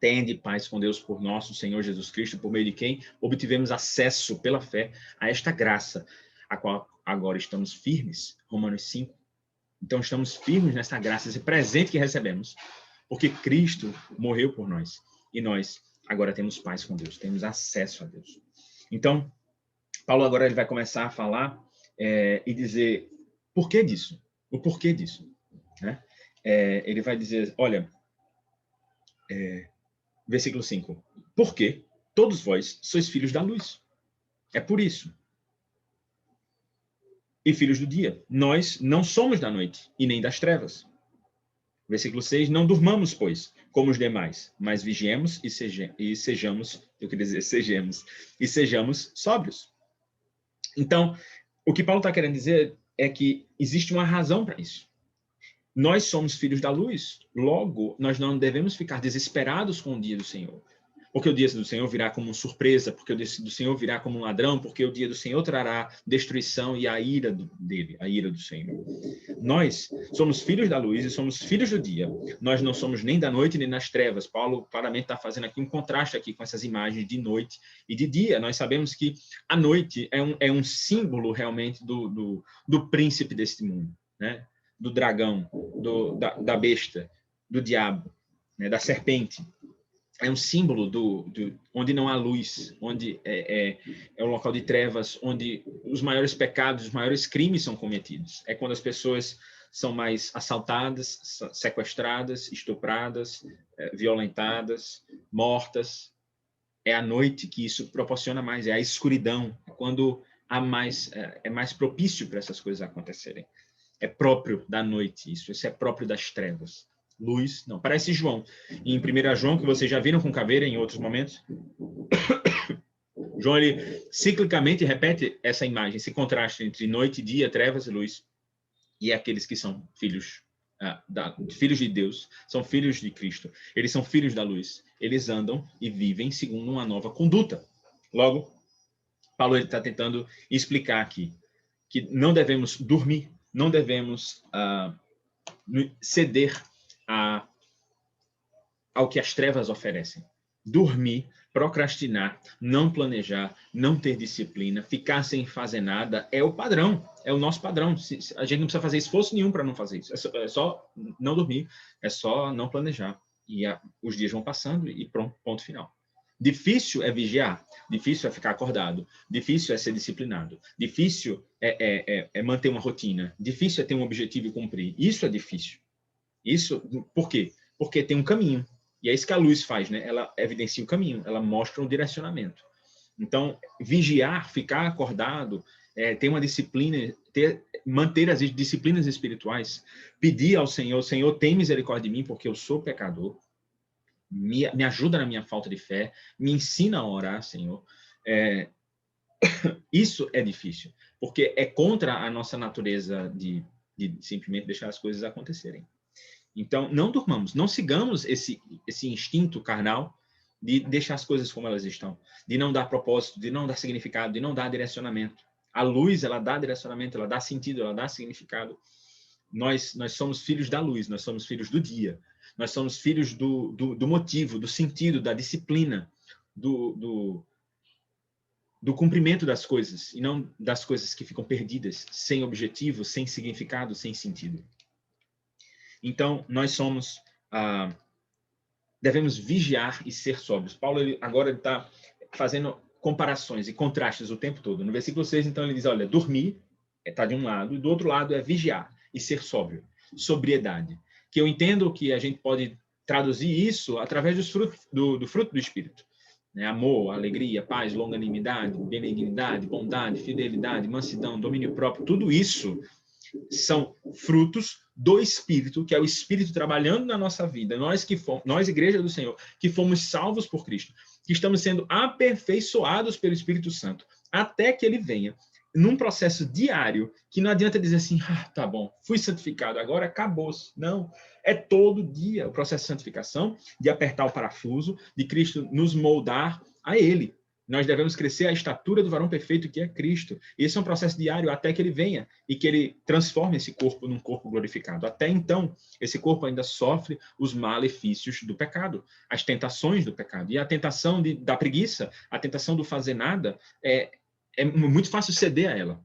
Tende paz com Deus por nosso Senhor Jesus Cristo, por meio de quem obtivemos acesso pela fé a esta graça, a qual agora estamos firmes. Romanos 5. Então estamos firmes nessa graça, esse presente que recebemos, porque Cristo morreu por nós. E nós agora temos paz com Deus, temos acesso a Deus. Então, Paulo agora ele vai começar a falar e dizer por que disso, o porquê disso, né? Ele vai dizer, olha, versículo 5, porque todos vós sois filhos da luz. É por isso. E filhos do dia. Nós não somos da noite e nem das trevas. Versículo 6, não durmamos, pois, como os demais, mas vigiemos e sejamos, eu queria dizer, sejamos sóbrios. Então, o que Paulo está querendo dizer é que existe uma razão para isso. Nós somos filhos da luz, logo, nós não devemos ficar desesperados com o dia do Senhor. Porque o dia do Senhor virá como surpresa, porque o dia do Senhor virá como um ladrão, porque o dia do Senhor trará destruição e a ira dele, a ira do Senhor. Nós somos filhos da luz e somos filhos do dia. Nós não somos nem da noite nem das trevas. Paulo claramente está fazendo aqui um contraste aqui com essas imagens de noite e de dia. Nós sabemos que a noite é um símbolo realmente do príncipe deste mundo, né? Do dragão, da besta, do diabo, né? Da serpente. É um símbolo onde não há luz, onde é um local de trevas, onde os maiores pecados, os maiores crimes são cometidos. É quando as pessoas são mais assaltadas, sequestradas, estupradas, violentadas, mortas. É à noite que isso proporciona mais, é a escuridão, é quando é mais propício para essas coisas acontecerem. É próprio da noite isso é próprio das trevas. Luz, não. Parece João. Em 1 João, que vocês já viram com caveira em outros momentos, João, ele ciclicamente repete essa imagem, esse contraste entre noite, dia, trevas e luz. E aqueles que são filhos de Deus, são filhos de Cristo. Eles são filhos da luz. Eles andam e vivem segundo uma nova conduta. Logo, Paulo está tentando explicar aqui que não devemos dormir, não devemos ceder ao que as trevas oferecem. Dormir, procrastinar, não planejar, não ter disciplina, ficar sem fazer nada, é o padrão, é o nosso padrão. A gente não precisa fazer esforço nenhum para não fazer isso. É só não dormir, é só não planejar. E os dias vão passando e pronto, ponto final. Difícil é vigiar, difícil é ficar acordado, difícil é ser disciplinado, difícil é manter uma rotina, difícil é ter um objetivo e cumprir. Isso é difícil. Isso, por quê? Porque tem um caminho. E é isso que a luz faz, né? Ela evidencia o caminho, ela mostra um direcionamento. Então, vigiar, ficar acordado, ter uma disciplina, manter as disciplinas espirituais, pedir ao Senhor, Senhor, tem misericórdia de mim, porque eu sou pecador, me ajuda na minha falta de fé, me ensina a orar, Senhor. Isso é difícil, porque é contra a nossa natureza de simplesmente deixar as coisas acontecerem. Então, não durmamos, não sigamos esse instinto carnal de deixar as coisas como elas estão, de não dar propósito, de não dar significado, de não dar direcionamento. A luz, ela dá direcionamento, ela dá sentido, ela dá significado. Nós somos filhos da luz, nós somos filhos do dia, nós somos filhos do motivo, do sentido, da disciplina, do cumprimento das coisas, e não das coisas que ficam perdidas, sem objetivo, sem significado, sem sentido. Então, nós devemos vigiar e ser sóbrios. Paulo, agora está fazendo comparações e contrastes o tempo todo. No versículo 6, então, ele diz, olha, dormir está de um lado, e do outro lado é vigiar e ser sóbrio, sobriedade. Que eu entendo que a gente pode traduzir isso através do fruto do Espírito. Né? Amor, alegria, paz, longanimidade, benignidade, bondade, fidelidade, mansidão, domínio próprio, tudo isso são frutos do Espírito, que é o Espírito trabalhando na nossa vida. Nós, Igreja do Senhor, que fomos salvos por Cristo, que estamos sendo aperfeiçoados pelo Espírito Santo, até que ele venha, num processo diário, que não adianta dizer assim, tá bom, fui santificado, agora acabou-se. Não, é todo dia o processo de santificação, de apertar o parafuso, de Cristo nos moldar a ele. Nós devemos crescer à estatura do varão perfeito que é Cristo. Esse é um processo diário até que ele venha e que ele transforme esse corpo num corpo glorificado. Até então, esse corpo ainda sofre os malefícios do pecado, as tentações do pecado. E a tentação da preguiça, a tentação do fazer nada, é muito fácil ceder a ela.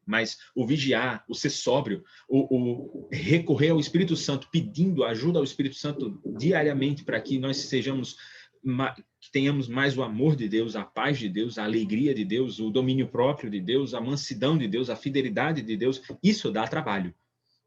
Mas o vigiar, o ser sóbrio, o recorrer ao Espírito Santo, pedindo ajuda ao Espírito Santo diariamente para que nós que tenhamos mais o amor de Deus, a paz de Deus, a alegria de Deus, o domínio próprio de Deus, a mansidão de Deus, a fidelidade de Deus, isso dá trabalho.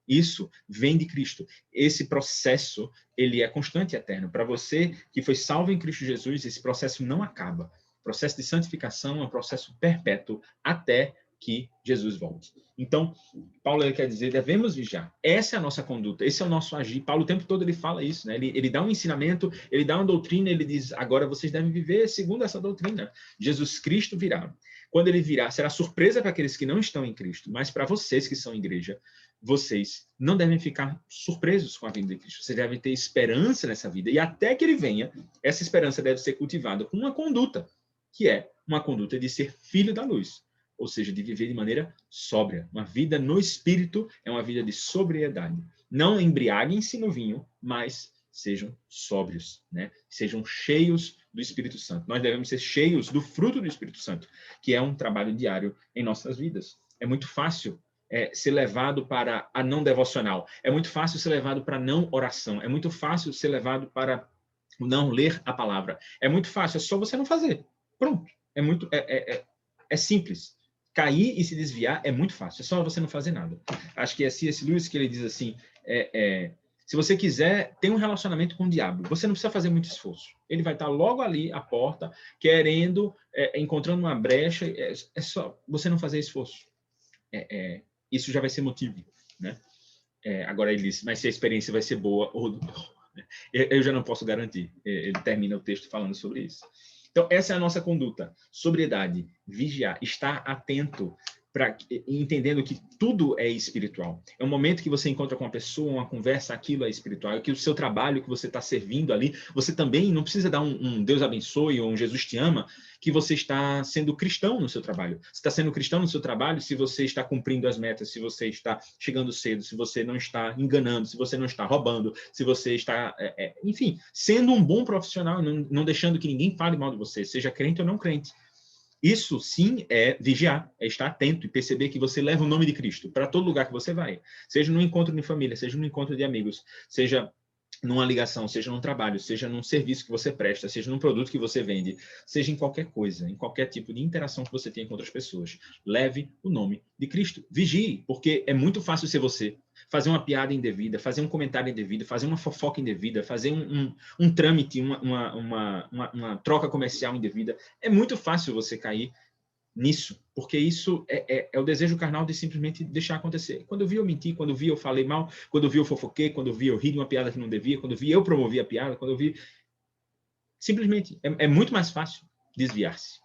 Isso vem de Cristo. Esse processo, ele é constante e eterno. Para você que foi salvo em Cristo Jesus, esse processo não acaba. O processo de santificação é um processo perpétuo até que Jesus volte. Então, Paulo quer dizer, devemos vigiar. Essa é a nossa conduta, esse é o nosso agir. Paulo o tempo todo ele fala isso, né? Ele dá um ensinamento, ele dá uma doutrina, ele diz, agora vocês devem viver segundo essa doutrina. Jesus Cristo virá. Quando ele virá, será surpresa para aqueles que não estão em Cristo, mas para vocês que são igreja, vocês não devem ficar surpresos com a vinda de Cristo. Vocês devem ter esperança nessa vida. E até que ele venha, essa esperança deve ser cultivada com uma conduta, que é uma conduta de ser filho da luz. Ou seja, de viver de maneira sóbria. Uma vida no Espírito é uma vida de sobriedade. Não embriaguem-se no vinho, mas sejam sóbrios, né? Sejam cheios do Espírito Santo. Nós devemos ser cheios do fruto do Espírito Santo, que é um trabalho diário em nossas vidas. É muito fácil ser levado para a não devocional. É muito fácil ser levado para a não oração. É muito fácil ser levado para o não ler a palavra. É muito fácil, é só você não fazer. Pronto. É simples. Cair e se desviar é muito fácil, é só você não fazer nada. Acho que é C.S. Lewis que ele diz assim, se você quiser ter um relacionamento com o diabo, você não precisa fazer muito esforço. Ele vai estar logo ali à porta, querendo, encontrando uma brecha, é só você não fazer esforço. Isso já vai ser motivo, né? Agora ele diz, mas se a experiência vai ser boa ou eu já não posso garantir. Ele termina o texto falando sobre isso. Então, essa é a nossa conduta. Sobriedade, vigiar, estar atento, entendendo que tudo é espiritual. É um momento que você encontra com uma pessoa, uma conversa, aquilo é espiritual. Que o seu trabalho que você está servindo ali, você também não precisa dar um Deus abençoe ou um Jesus te ama, que você está sendo cristão no seu trabalho. Você está sendo cristão no seu trabalho se você está cumprindo as metas, se você está chegando cedo, se você não está enganando, se você não está roubando, se você está, enfim, sendo um bom profissional, não deixando que ninguém fale mal de você, seja crente ou não crente. Isso, sim, é vigiar, é estar atento e perceber que você leva o nome de Cristo para todo lugar que você vai. Seja num encontro de família, seja num encontro de amigos, seja numa ligação, seja num trabalho, seja num serviço que você presta, seja num produto que você vende, seja em qualquer coisa, em qualquer tipo de interação que você tenha com outras pessoas. Leve o nome de Cristo. Vigie, porque é muito fácil ser você. Fazer uma piada indevida, fazer um comentário indevido, fazer uma fofoca indevida, fazer um trâmite, uma troca comercial indevida. É muito fácil você cair nisso, porque isso é o desejo carnal de simplesmente deixar acontecer. Quando eu vi eu menti, quando eu vi eu falei mal, quando eu vi eu fofoquei, quando eu vi eu ri de uma piada que não devia, quando eu vi eu promovi a piada, quando eu vi... Simplesmente, é muito mais fácil desviar-se.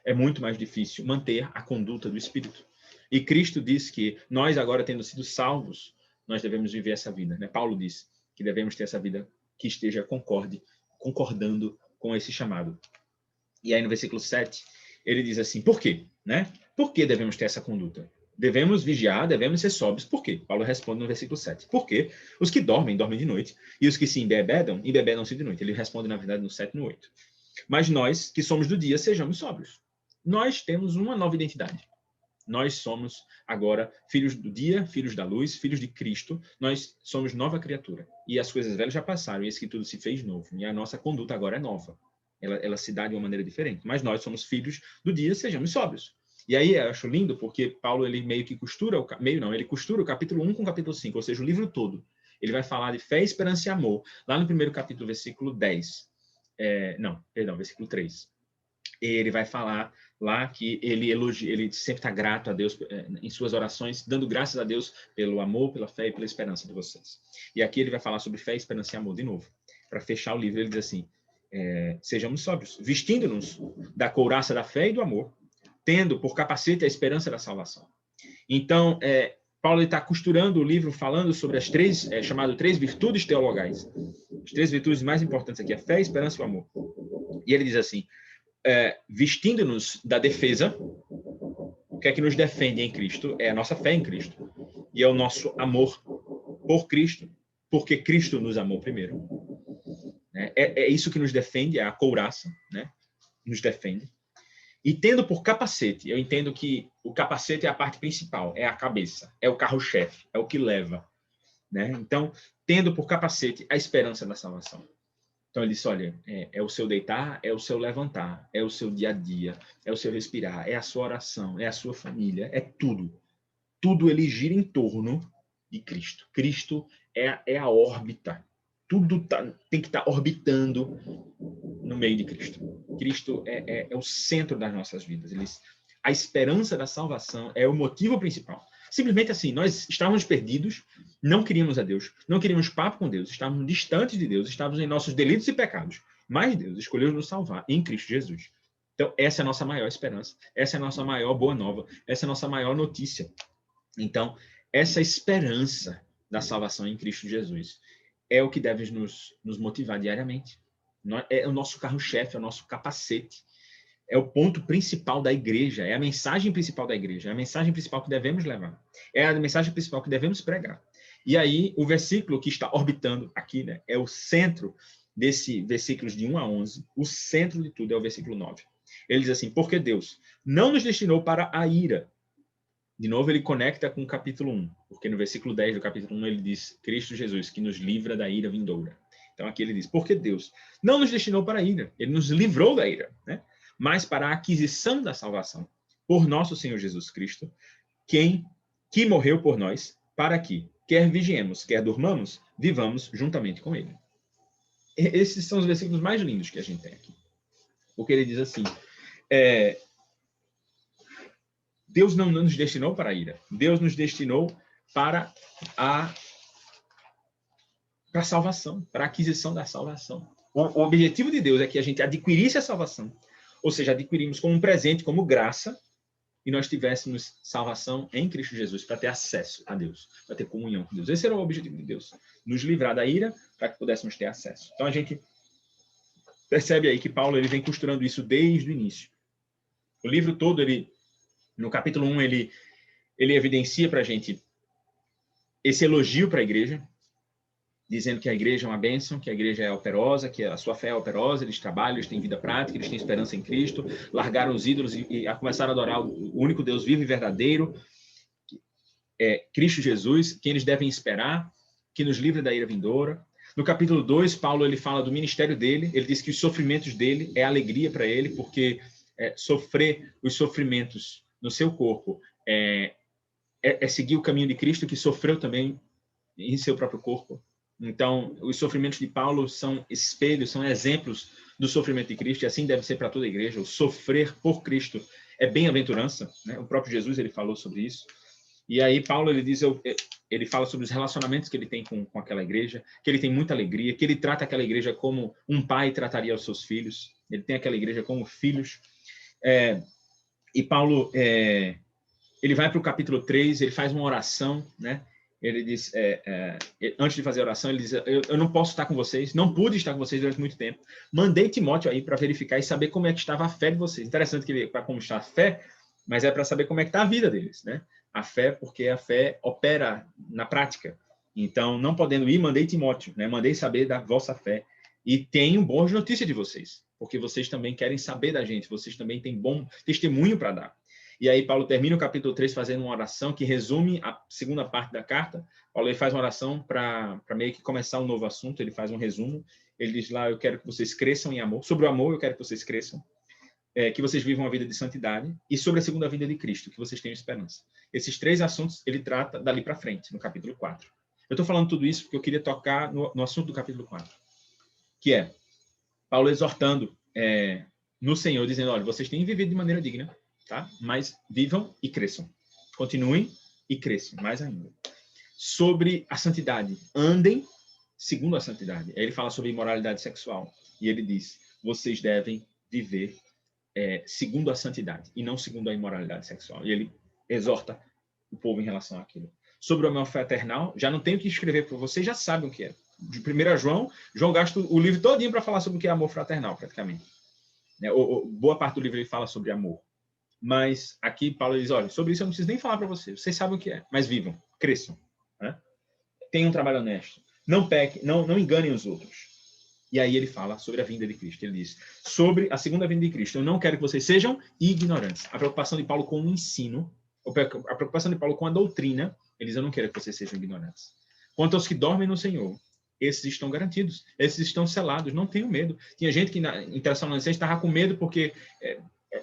É muito mais difícil manter a conduta do Espírito. E Cristo diz que nós, agora tendo sido salvos, nós devemos viver essa vida, né? Paulo diz que devemos ter essa vida que esteja concordando com esse chamado. E aí no versículo 7, ele diz assim, por quê? Né? Por que devemos ter essa conduta? Devemos vigiar, devemos ser sóbrios. Por quê? Paulo responde no versículo 7. Porque os que dormem, dormem de noite, e os que se embebedam-se de noite. Ele responde, na verdade, no 7 e no 8. Mas nós, que somos do dia, sejamos sóbrios. Nós temos uma nova identidade. Nós somos agora filhos do dia, filhos da luz, filhos de Cristo. Nós somos nova criatura. E as coisas velhas já passaram, e eis que tudo se fez novo. E a nossa conduta agora é nova. Ela se dá de uma maneira diferente. Mas nós somos filhos do dia, sejamos sóbrios. E aí eu acho lindo, porque Paulo ele meio que costura, ele costura o capítulo 1 com o capítulo 5, ou seja, o livro todo. Ele vai falar de fé, esperança e amor, lá no primeiro capítulo, versículo 10. Versículo 3. Ele vai falar lá que ele sempre está grato a Deus em suas orações, dando graças a Deus pelo amor, pela fé e pela esperança de vocês. E aqui ele vai falar sobre fé, esperança e amor de novo. Para fechar o livro, ele diz assim, sejamos sóbrios, vestindo-nos da couraça da fé e do amor, tendo por capacete a esperança da salvação. Então, Paulo está costurando o livro falando sobre as chamado três virtudes teologais. As três virtudes mais importantes aqui, a fé, a esperança e o amor. E ele diz assim, vestindo-nos da defesa, o que é que nos defende em Cristo? É a nossa fé em Cristo. E é o nosso amor por Cristo, porque Cristo nos amou primeiro. É isso que nos defende, é a couraça, né? Nos defende. E tendo por capacete, eu entendo que o capacete é a parte principal, é a cabeça, é o carro-chefe, é o que leva. Né? Então, tendo por capacete a esperança da salvação. Então, ele disse, olha, é o seu deitar, é o seu levantar, é o seu dia a dia, é o seu respirar, é a sua oração, é a sua família, é tudo. Tudo ele gira em torno de Cristo. Cristo é a órbita. Tudo tem que estar orbitando no meio de Cristo. Cristo é o centro das nossas vidas. A esperança da salvação é o motivo principal. Simplesmente assim, nós estávamos perdidos, não queríamos a Deus, não queríamos papo com Deus, estávamos distantes de Deus, estávamos em nossos delitos e pecados. Mas Deus escolheu nos salvar em Cristo Jesus. Então, essa é a nossa maior esperança, essa é a nossa maior boa nova, essa é a nossa maior notícia. Então, essa esperança da salvação em Cristo Jesus é o que deve nos motivar diariamente. É o nosso carro-chefe, é o nosso capacete. É o ponto principal da igreja, é a mensagem principal da igreja, é a mensagem principal que devemos levar, é a mensagem principal que devemos pregar. E aí, o versículo que está orbitando aqui, né, é o centro desse versículos de 1 a 11, o centro de tudo é o versículo 9. Ele diz assim, porque Deus não nos destinou para a ira. De novo, ele conecta com o capítulo 1, porque no versículo 10 do capítulo 1 ele diz, Cristo Jesus, que nos livra da ira vindoura. Então aqui ele diz, porque Deus não nos destinou para a ira, ele nos livrou da ira, né? Mas para a aquisição da salvação, por nosso Senhor Jesus Cristo, que morreu por nós, para que, quer vigiemos, quer durmamos, vivamos juntamente com ele. Esses são os versículos mais lindos que a gente tem aqui. Porque ele diz assim, Deus não nos destinou para a ira. Deus nos destinou para a salvação, para a aquisição da salvação. O objetivo de Deus é que a gente adquirisse a salvação, ou seja, adquirimos como um presente, como graça, e nós tivéssemos salvação em Cristo Jesus para ter acesso a Deus, para ter comunhão com Deus. Esse era o objetivo de Deus, nos livrar da ira para que pudéssemos ter acesso. Então a gente percebe aí que Paulo ele vem costurando isso desde o início. O livro todo, no capítulo 1, ele evidencia para a gente esse elogio para a igreja, dizendo que a igreja é uma bênção, que a igreja é operosa, que a sua fé é operosa, eles trabalham, eles têm vida prática, eles têm esperança em Cristo, largaram os ídolos e começaram a adorar o único Deus vivo e verdadeiro, Cristo Jesus, que eles devem esperar, que nos livra da ira vindoura. No capítulo 2, Paulo ele fala do ministério dele, ele diz que os sofrimentos dele é alegria para ele, porque sofrer os sofrimentos no seu corpo é seguir o caminho de Cristo, que sofreu também em seu próprio corpo. Então, os sofrimentos de Paulo são espelhos, são exemplos do sofrimento de Cristo, e assim deve ser para toda a igreja. O sofrer por Cristo é bem-aventurança, né? O próprio Jesus ele falou sobre isso. E aí Paulo ele fala sobre os relacionamentos que ele tem com aquela igreja, que ele tem muita alegria, que ele trata aquela igreja como um pai trataria os seus filhos. Ele tem aquela igreja como filhos. E Paulo ele vai para o capítulo 3, ele faz uma oração, né? Ele diz, antes de fazer a oração, ele diz, eu não posso estar com vocês, não pude estar com vocês durante muito tempo. Mandei Timóteo aí para verificar e saber como é que estava a fé de vocês. Interessante que ele, para como está a fé, mas é para saber como é que está a vida deles, né? A fé, porque a fé opera na prática. Então, não podendo ir, mandei Timóteo, né? Mandei saber da vossa fé. E tenho boas notícias de vocês, porque vocês também querem saber da gente, vocês também têm bom testemunho para dar. E aí Paulo termina o capítulo 3 fazendo uma oração que resume a segunda parte da carta. Paulo ele faz uma oração para meio que começar um novo assunto, ele faz um resumo. Ele diz lá, eu quero que vocês cresçam em amor. Sobre o amor, eu quero que vocês cresçam. Que vocês vivam uma vida de santidade. E sobre a segunda vinda de Cristo, que vocês tenham esperança. Esses 3 assuntos ele trata dali para frente, no capítulo 4. Eu estou falando tudo isso porque eu queria tocar no assunto do capítulo 4. Que é Paulo exortando no Senhor, dizendo, olha, vocês têm vivido de maneira digna, tá? Mas vivam e cresçam. Continuem e cresçam, mais ainda. Sobre a santidade, andem segundo a santidade. Aí ele fala sobre imoralidade sexual. E ele diz, vocês devem viver segundo a santidade e não segundo a imoralidade sexual. E ele exorta o povo em relação àquilo. Sobre o amor fraternal, já não tenho que escrever para vocês, já sabem o que é. De 1 João gasta o livro todinho para falar sobre o que é amor fraternal, praticamente. Boa parte do livro ele fala sobre amor. Mas aqui Paulo diz, olha, sobre isso eu não preciso nem falar para vocês. Vocês sabem o que é, mas vivam, cresçam. Né? Tenham um trabalho honesto. Não pequem, não enganem os outros. E aí ele fala sobre a vinda de Cristo. Ele diz, sobre a segunda vinda de Cristo, eu não quero que vocês sejam ignorantes. A preocupação de Paulo com o ensino, a preocupação de Paulo com a doutrina, ele diz, eu não quero que vocês sejam ignorantes. Quanto aos que dormem no Senhor, esses estão garantidos, esses estão selados, não tenham medo. Tinha gente que em Tessalonicenses estava com medo porque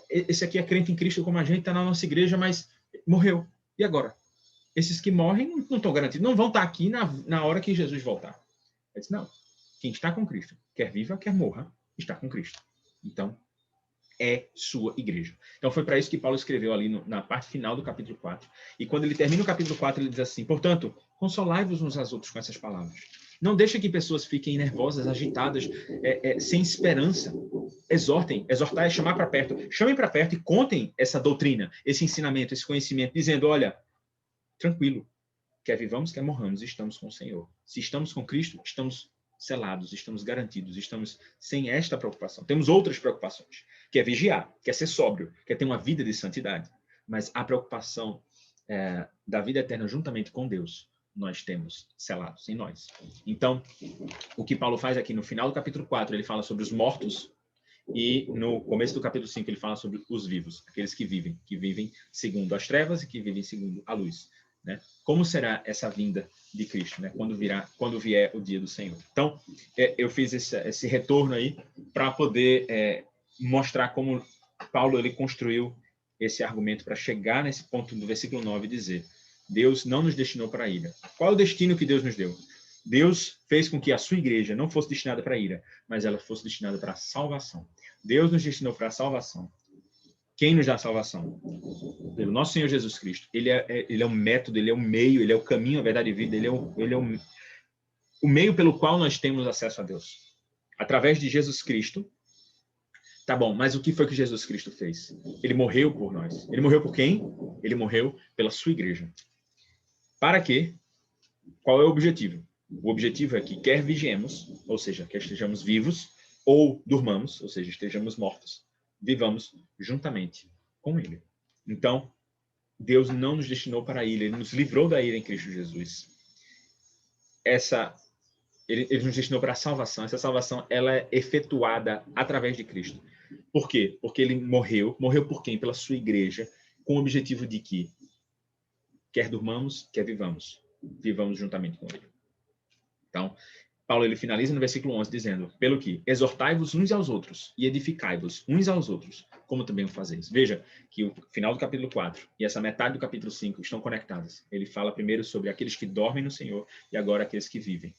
esse aqui é crente em Cristo como a gente, está na nossa igreja, mas morreu. E agora? Esses que morrem não estão garantidos, não vão estar aqui na hora que Jesus voltar. Ele disse, não. Quem está com Cristo, quer viva, quer morra, está com Cristo. Então, é sua igreja. Então, foi para isso que Paulo escreveu ali na parte final do capítulo 4. E quando ele termina o capítulo 4, ele diz assim, portanto, consolai-vos uns aos outros com essas palavras. Não deixe que pessoas fiquem nervosas, agitadas, sem esperança. Exortem. Exortar é chamar para perto. Chamem para perto e contem essa doutrina, esse ensinamento, esse conhecimento, dizendo, olha, tranquilo, quer vivamos, quer morramos, estamos com o Senhor. Se estamos com Cristo, estamos selados, estamos garantidos, estamos sem esta preocupação. Temos outras preocupações, que é vigiar, que é ser sóbrio, que é ter uma vida de santidade. Mas a preocupação da vida eterna juntamente com Deus, nós temos selados em nós. Então, o que Paulo faz aqui no final do capítulo 4, ele fala sobre os mortos, e no começo do capítulo 5 ele fala sobre os vivos, aqueles que vivem segundo as trevas e que vivem segundo a luz. Né? Como será essa vinda de Cristo, né? Quando vier o dia do Senhor. Então, eu fiz esse retorno aí para poder mostrar como Paulo ele construiu esse argumento para chegar nesse ponto do versículo 9 e dizer, Deus não nos destinou para a ira. Qual é o destino que Deus nos deu? Deus fez com que a sua igreja não fosse destinada para a ira, mas ela fosse destinada para a salvação. Deus nos destinou para a salvação. Quem nos dá a salvação? Pelo nosso Senhor Jesus Cristo. Ele é o método, ele é o meio, ele é o caminho, a verdade e a vida, ele é o meio pelo qual nós temos acesso a Deus. Através de Jesus Cristo. Tá bom, mas o que foi que Jesus Cristo fez? Ele morreu por nós. Ele morreu por quem? Ele morreu pela sua igreja. Para quê? Qual é o objetivo? O objetivo é que quer vigiemos, ou seja, quer estejamos vivos, ou durmamos, ou seja, estejamos mortos, vivamos juntamente com Ele. Então, Deus não nos destinou para a ira, Ele nos livrou da ira em Cristo Jesus. Ele nos destinou para a salvação. Essa salvação ela é efetuada através de Cristo. Por quê? Porque Ele morreu por quem? Pela sua igreja, com o objetivo de que quer durmamos, quer vivamos juntamente com Ele. Então, Paulo ele finaliza no versículo 11 dizendo, pelo que exortai-vos uns aos outros e edificai-vos uns aos outros, como também o fazeis. Veja que o final do capítulo 4 e essa metade do capítulo 5 estão conectadas. Ele fala primeiro sobre aqueles que dormem no Senhor e agora aqueles que vivem.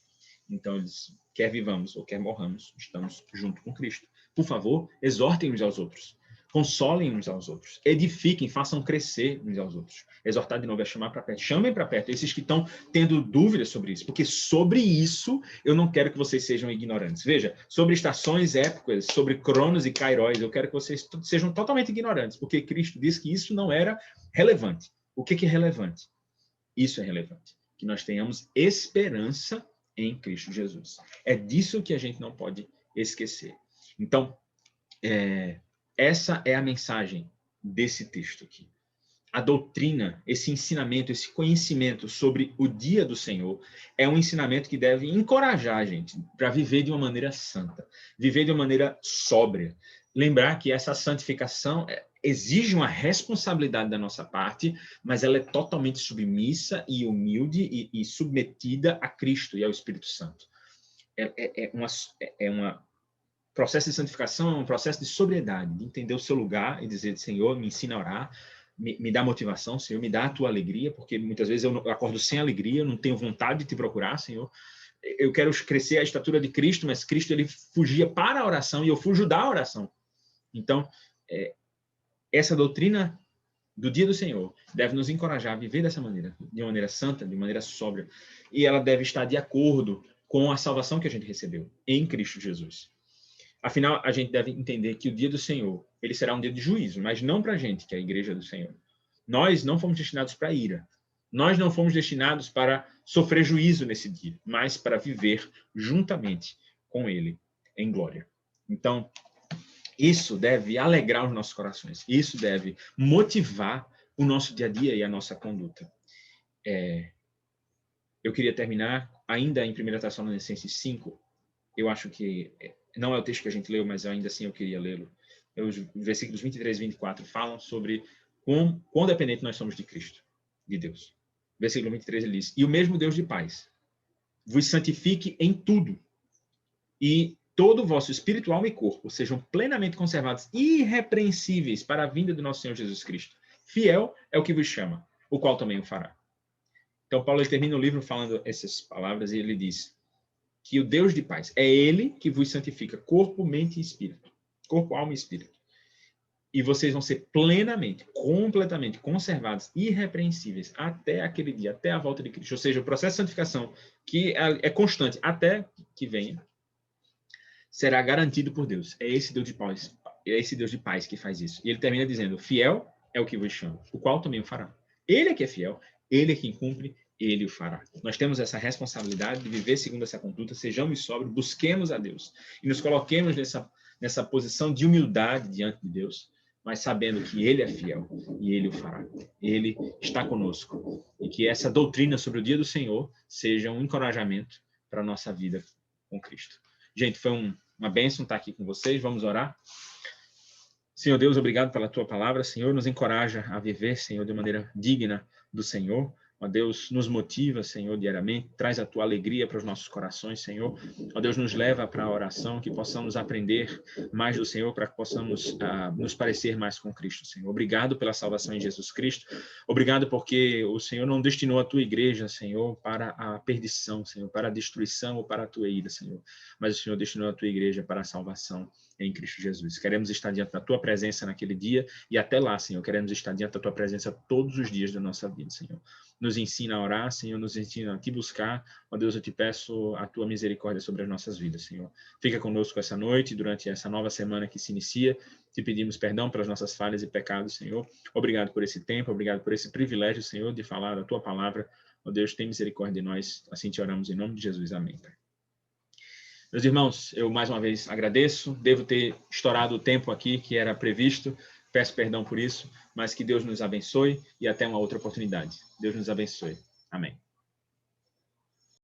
Então, eles, quer vivamos ou quer morramos, estamos junto com Cristo. Por favor, exortem uns aos outros. Consolem uns aos outros. Edifiquem, façam crescer uns aos outros. Exortar de novo é chamar para perto. Chamem para perto esses que estão tendo dúvidas sobre isso. Porque sobre isso, eu não quero que vocês sejam ignorantes. Veja, sobre estações épocas, sobre cronos e kairóis, eu quero que vocês sejam totalmente ignorantes. Porque Cristo disse que isso não era relevante. O que é relevante? Isso é relevante. Que nós tenhamos esperança em Cristo Jesus. É disso que a gente não pode esquecer. Então, essa é a mensagem desse texto aqui. A doutrina, esse ensinamento, esse conhecimento sobre o dia do Senhor é um ensinamento que deve encorajar a gente para viver de uma maneira santa, viver de uma maneira sóbria. Lembrar que essa santificação exige uma responsabilidade da nossa parte, mas ela é totalmente submissa e humilde e submetida a Cristo e ao Espírito Santo. Processo de santificação é um processo de sobriedade, de entender o seu lugar e dizer, Senhor, me ensina a orar, me dá motivação, Senhor, me dá a tua alegria, porque muitas vezes eu acordo sem alegria, eu não tenho vontade de te procurar, Senhor. Eu quero crescer a estatura de Cristo, mas Cristo ele fugia para a oração e eu fujo da oração. Então, essa doutrina do dia do Senhor deve nos encorajar a viver dessa maneira, de uma maneira santa, de maneira sóbria, e ela deve estar de acordo com a salvação que a gente recebeu em Cristo Jesus. Afinal, a gente deve entender que o dia do Senhor, ele será um dia de juízo, mas não para a gente, que é a igreja do Senhor. Nós não fomos destinados para ira. Nós não fomos destinados para sofrer juízo nesse dia, mas para viver juntamente com ele em glória. Então, isso deve alegrar os nossos corações. Isso deve motivar o nosso dia a dia e a nossa conduta. Eu queria terminar ainda em 1 Tessalonicenses 5. Eu acho que não é o texto que a gente leu, mas ainda assim eu queria lê-lo. Os versículos 23 e 24 falam sobre quão dependente nós somos de Cristo, de Deus. Versículo 23 ele diz, e o mesmo Deus de paz vos santifique em tudo, e todo o vosso espírito, alma e corpo sejam plenamente conservados, irrepreensíveis para a vinda do nosso Senhor Jesus Cristo. Fiel é o que vos chama, o qual também o fará. Então, Paulo ele termina o livro falando essas palavras e ele diz que o Deus de paz é Ele que vos santifica corpo, mente e espírito. Corpo, alma e espírito. E vocês vão ser plenamente, completamente conservados, irrepreensíveis até aquele dia, até a volta de Cristo. Ou seja, o processo de santificação, que é constante até que venha, será garantido por Deus. É esse Deus de paz que faz isso. E ele termina dizendo, fiel é o que vos chama, o qual também o fará. Ele é que é fiel, ele é quem cumpre, ele o fará. Nós temos essa responsabilidade de viver segundo essa conduta, sejamos sóbrios, busquemos a Deus e nos coloquemos nessa posição de humildade diante de Deus, mas sabendo que ele é fiel e ele o fará. Ele está conosco e que essa doutrina sobre o dia do Senhor seja um encorajamento para a nossa vida com Cristo. Gente, foi uma bênção estar aqui com vocês. Vamos orar. Senhor Deus, obrigado pela tua palavra. Senhor, nos encoraja a viver, Senhor, de maneira digna do Senhor. Ó Deus, nos motiva, Senhor, diariamente. Traz a tua alegria para os nossos corações, Senhor. Ó Deus, nos leva para a oração, que possamos aprender mais do Senhor, para que possamos nos parecer mais com Cristo, Senhor. Obrigado pela salvação em Jesus Cristo. Obrigado porque o Senhor não destinou a tua igreja, Senhor, para a perdição, Senhor, para a destruição ou para a tua ira, Senhor. Mas o Senhor destinou a tua igreja para a salvação em Cristo Jesus. Queremos estar diante da tua presença naquele dia e até lá, Senhor, queremos estar diante da tua presença todos os dias da nossa vida, Senhor. Nos ensina a orar, Senhor, nos ensina a te buscar. Ó Deus, eu te peço a tua misericórdia sobre as nossas vidas, Senhor. Fica conosco essa noite, durante essa nova semana que se inicia. Te pedimos perdão pelas nossas falhas e pecados, Senhor. Obrigado por esse tempo, obrigado por esse privilégio, Senhor, de falar da tua palavra. Ó Deus, tem misericórdia de nós. Assim te oramos em nome de Jesus. Amém, Pai. Meus irmãos, eu mais uma vez agradeço. Devo ter estourado o tempo aqui que era previsto. Peço perdão por isso, mas que Deus nos abençoe e até uma outra oportunidade. Deus nos abençoe. Amém.